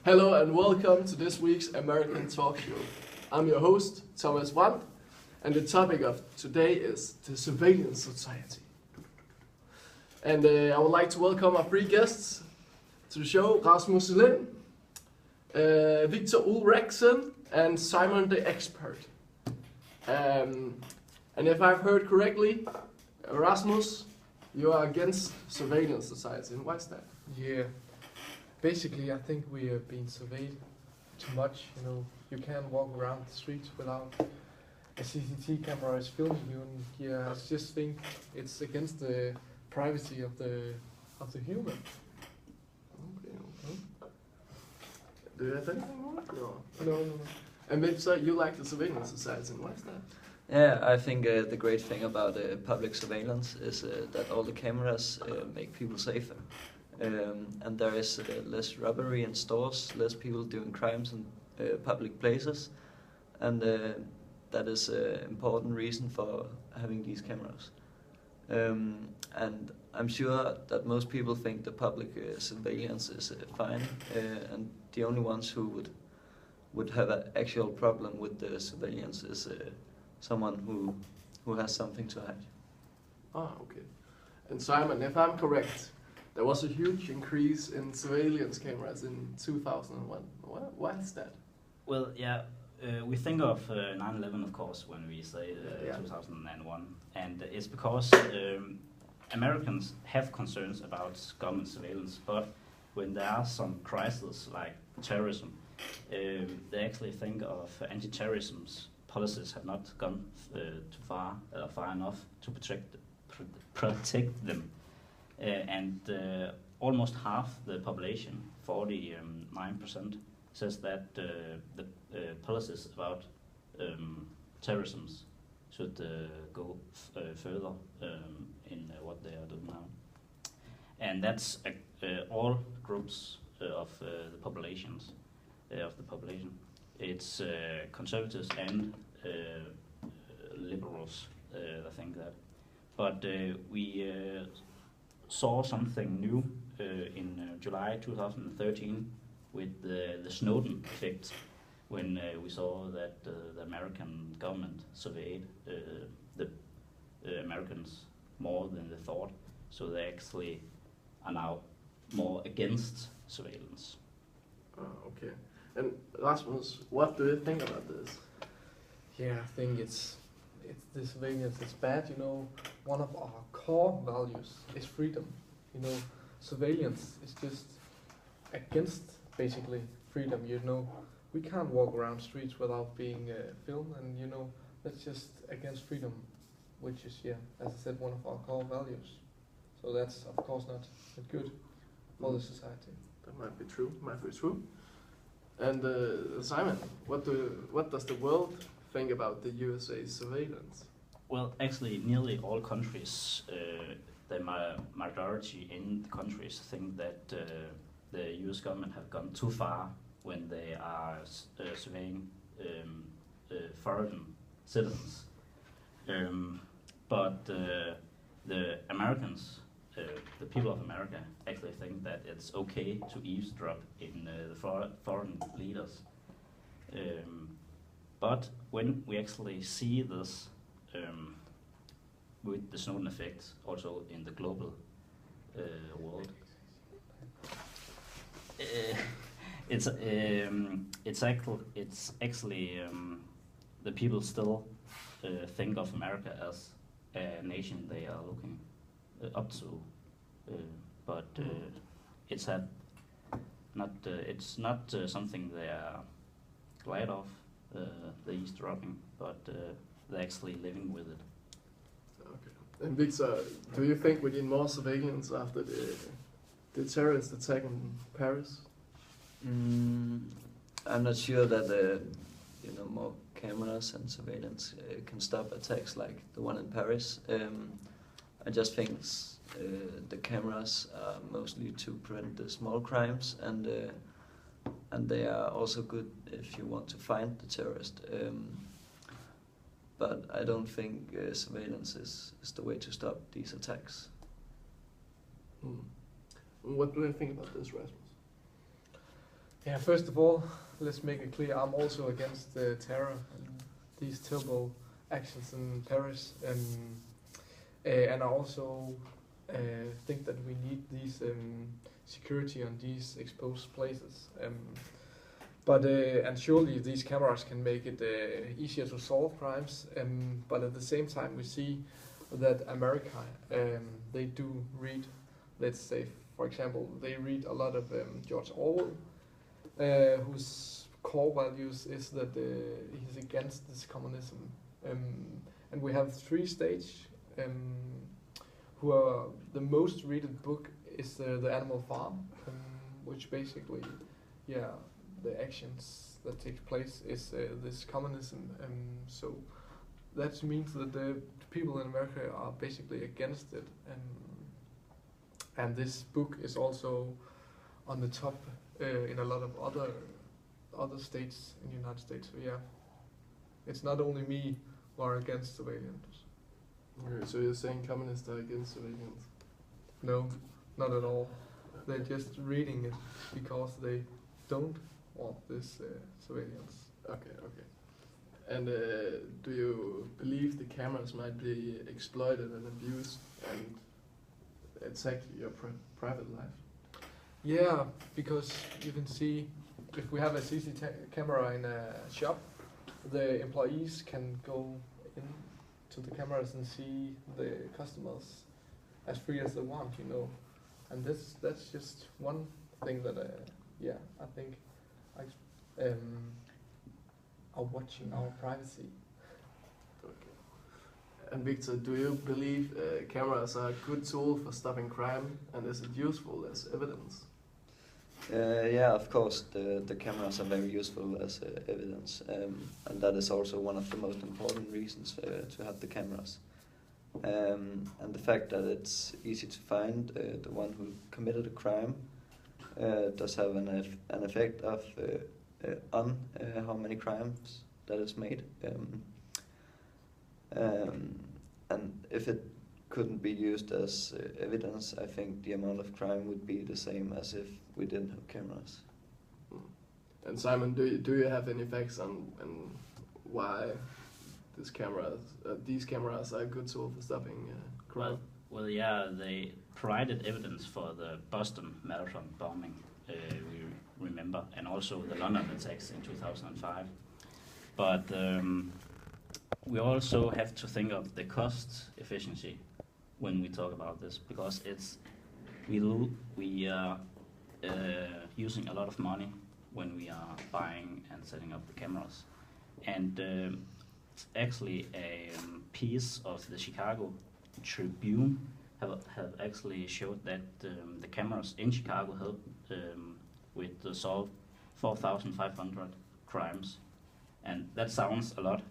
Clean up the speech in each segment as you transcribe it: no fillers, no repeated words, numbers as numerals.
Hello and welcome to this week's American Talkshow. I'm your host, Thomas Brandt, and the topic of today is the surveillance society. And I would like to welcome our three guests to the show, Rasmus Lind, Victor Ulreksen, and Simon the Expert. And if I've heard correctly, Rasmus, you are against surveillance society, and why is that? Yeah, basically I think we are being surveyed too much. You can't walk around the streets without a CCTV camera is filming you, and I just think it's against the privacy of the human. Okay. Do you have anything more? No. And Victor, you like the surveillance society, and why is that? Yeah, I think the great thing about public surveillance is that all the cameras make people safer. And there is less robbery in stores, less people doing crimes in public places. And that is an important reason for having these cameras. And I'm sure that most people think the public surveillance is fine, and the only ones who would have an actual problem with the surveillance is someone who has something to hide. Ah, okay. And Simon, if I'm correct, there was a huge increase in surveillance cameras in 2001. Why is that? Well, yeah, we think of 9/11, of course, when we say 2001, and it's because Americans have concerns about government surveillance, but when there are some crises like terrorism, they actually think of anti-terrorism policies have not gone too far enough to protect them. And almost half the population, 49%, says that the policies about terrorism should go further in what they are doing now. And that's all groups of the populations of the population. It's conservatives and liberals, I think that. But we saw something new in July 2013 with the Snowden effect, when we saw that the American government surveyed the Americans more than they thought. So they actually are now more against surveillance. Okay. And Rasmus, what do you think about this? Yeah, I think it's the surveillance. It's bad. One of our core values is freedom. Surveillance is just against basically freedom. We can't walk around streets without being filmed, and that's just against freedom, which is, as I said, one of our core values. So that's of course not good for the society. That might be true. And Simon, what does the world think about the USA surveillance? Well, actually, nearly all countries, the majority in the countries, think that the US government have gone too far when they are surveying foreign citizens. But the Americans, the people of America, actually think that it's okay to eavesdrop in the foreign leaders. But when we actually see this with the Snowden effect, also in the global world, it's actually the people still think of America as a nation they are looking up to, but it's not something they are glad of, the eavesdropping, but they're actually living with it. Okay. And Victor, do you think we need more surveillance after the terrorist attack in Paris? I'm not sure that more cameras and surveillance can stop attacks like the one in Paris. I just think the cameras are mostly to prevent the small crimes, and they are also good if you want to find the terrorist. But I don't think surveillance is the way to stop these attacks. What do you think about this, Rasmus? Yeah, first of all, let's make it clear, I'm also against the terror and these terrible actions in Paris, and I also think that we need these security on these exposed places. And surely these cameras can make it easier to solve crimes. But at the same time, we see that America, they do read, let's say, for example, they read a lot of George Orwell, whose core values is that he's against this communism. And we have 3 states who are the most read book is the Animal Farm, which basically, yeah, the actions that take place is this communism. So that means that the people in America are basically against it. And this book is also on the top in a lot of other states in the United States. So yeah, it's not only me who are against surveillance. Okay, so you're saying communists are against surveillance? No, not at all. They're just reading it because they don't want this surveillance. Okay. And do you believe the cameras might be exploited and abused and attack your private life? Yeah, because you can see if we have a camera in a shop, the employees can go in to the cameras and see the customers as free as they want, you know. And that's just one thing that I think are watching our privacy. Okay. And Victor, do you believe cameras are a good tool for stopping crime, and is it useful as evidence? Yeah, of course, the cameras are very useful as evidence, and that is also one of the most important reasons to have the cameras. And the fact that it's easy to find the one who committed a crime does have an effect on how many crimes that is made. And if it couldn't be used as evidence, I think the amount of crime would be the same as if we didn't have cameras. And Simon, do you have any facts on why these cameras are a good tool for stopping crime? Well, yeah, they provided evidence for the Boston Marathon bombing, we remember, and also the London attacks in 2005. But we also have to think of the cost efficiency when we talk about this, because we are using a lot of money when we are buying and setting up the cameras. And it's actually a piece of the Chicago Tribune have actually showed that the cameras in Chicago helped with the solve 4,500 crimes. And that sounds a lot.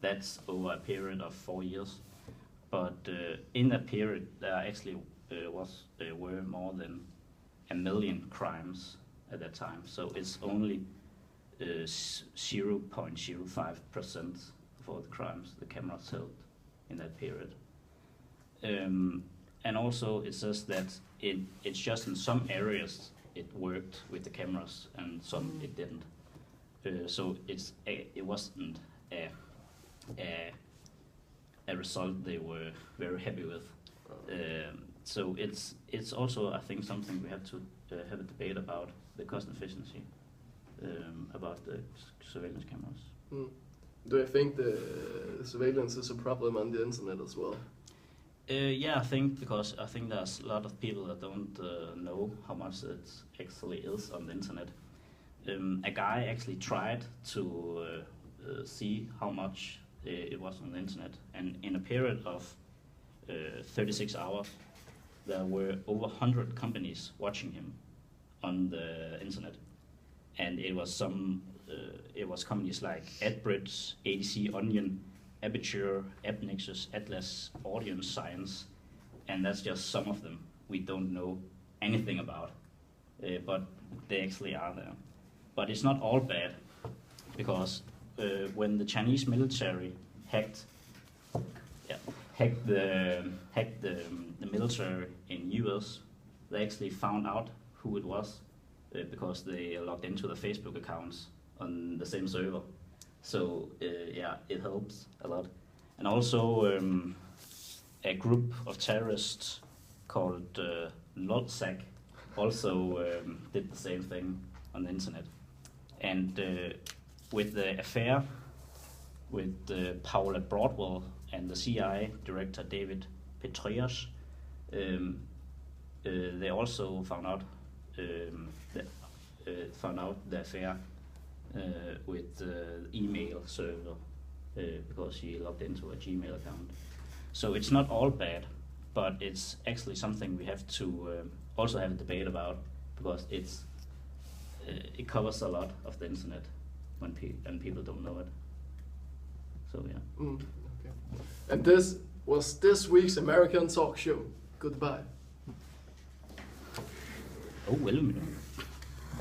That's over a period of 4 years. But in that period, there actually were more than 1 million crimes at that time. So it's only 0.05% of all the crimes the cameras helped in that period. And also it says that it's just in some areas it worked with the cameras and some it didn't. So it wasn't a result they were very happy with. So it's also, I think, something we have to have a debate about, the cost efficiency about the surveillance cameras. Do you think the surveillance is a problem on the internet as well? Yeah, I think, because I think there's a lot of people that don't know how much it actually is on the internet. A guy actually tried to see how much it was on the internet, and in a period of 36 hours, there were over 100 companies watching him on the internet, and it was companies like AdBridge, ADC, Onion, Aperture, AppNexus, Atlas, Audience Science, and that's just some of them we don't know anything about, but they actually are there. But it's not all bad, because when the Chinese military hacked the military in US, they actually found out who it was because they logged into the Facebook accounts on the same server. So yeah, it helps a lot. And also a group of terrorists called LOLSAC also did the same thing on the internet. And with the affair with Paula Broadwell and the CIA director David Petraeus, they also found out the affair with the email server because she logged into a Gmail account. So it's not all bad, but it's actually something we have to also have a debate about, because it covers a lot of the internet and people don't know it. So yeah. Okay. And this was this week's American Talk Show. Goodbye. Oh, well,